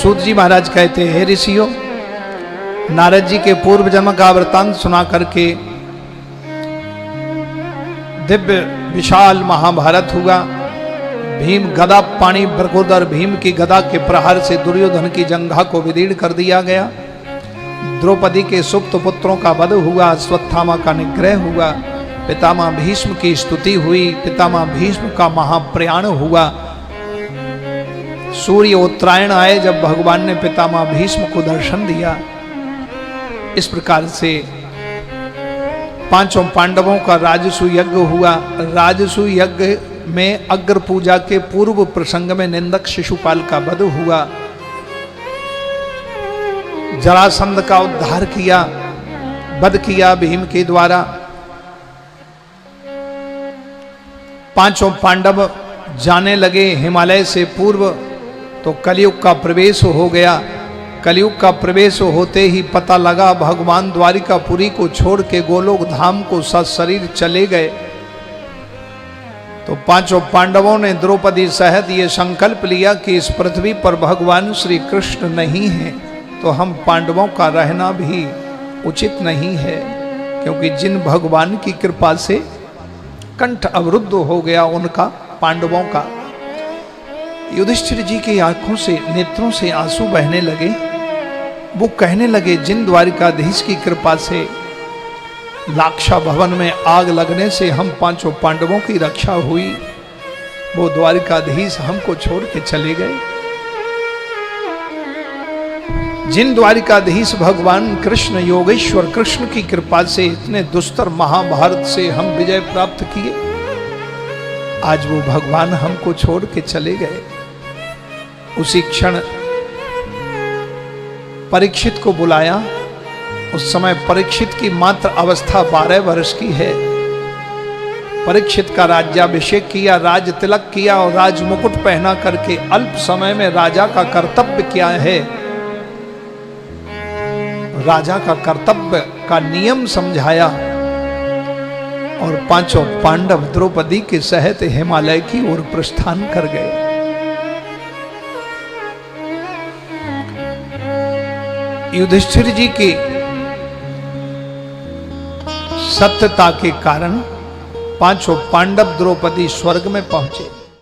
सूत जी महाराज कहते हैं, हे ऋषियों, नारद जी के पूर्व जन्म का वृतांत सुना करके दिव्य विशाल महाभारत हुआ। भीम गदा पानी बरकोदर भीम की गदा के प्रहार से दुर्योधन की जंघा को विदीर्ण कर दिया गया। द्रौपदी के सुप्त पुत्रों का वध हुआ, अश्वत्थामा का निग्रह हुआ, पितामह भीष्म की स्तुति हुई, पितामह भीष्म का महाप्रयाण हुआ। सूर्य उत्तरायण आए जब भगवान ने पितामह भीष्म को दर्शन दिया। इस प्रकार से पांचों पांडवों का राजसु यज्ञ हुआ। राजसु यज्ञ में अग्र पूजा के पूर्व प्रसंग में निंदक शिशुपाल का वध हुआ। जरासंध का उद्धार किया, वध किया भीम के द्वारा। पांचों पांडव जाने लगे हिमालय से पूर्व, तो कलयुग का प्रवेश हो गया। कलयुग का प्रवेश होते ही पता लगा भगवान द्वारिकापुरी को छोड़ के गोलोक धाम को सशरीर चले गए। तो पांचों पांडवों ने द्रौपदी सहित ये संकल्प लिया कि इस पृथ्वी पर भगवान श्री कृष्ण नहीं है तो हम पांडवों का रहना भी उचित नहीं है, क्योंकि जिन भगवान की कृपा से कंठ अवरुद्ध हो गया उनका, पांडवों का। युधिष्ठिर जी की आंखों से, नेत्रों से आंसू बहने लगे। वो कहने लगे, जिन द्वारिकाधीश की कृपा से लाक्षा भवन में आग लगने से हम पांचों पांडवों की रक्षा हुई, वो द्वारिकाधीश हमको छोड़ के चले गए। जिन द्वारिकाधीश भगवान कृष्ण, योगेश्वर कृष्ण की कृपा से इतने दुस्तर महाभारत से हम विजय प्राप्त किए, आज वो भगवान हमको छोड़ के चले गए। उसी क्षण परीक्षित को बुलाया। उस समय परीक्षित की मात्र अवस्था 12 वर्ष की है। परीक्षित का राज्याभिषेक किया, राज तिलक किया और राज मुकुट पहना करके अल्प समय में राजा का कर्तव्य क्या है, राजा का कर्तव्य का नियम समझाया और पांचों पांडव द्रौपदी के सहित हिमालय की ओर प्रस्थान कर गए। युधिष्ठिर जी की सत्यता के कारण पांचों पांडव द्रौपदी स्वर्ग में पहुंचे।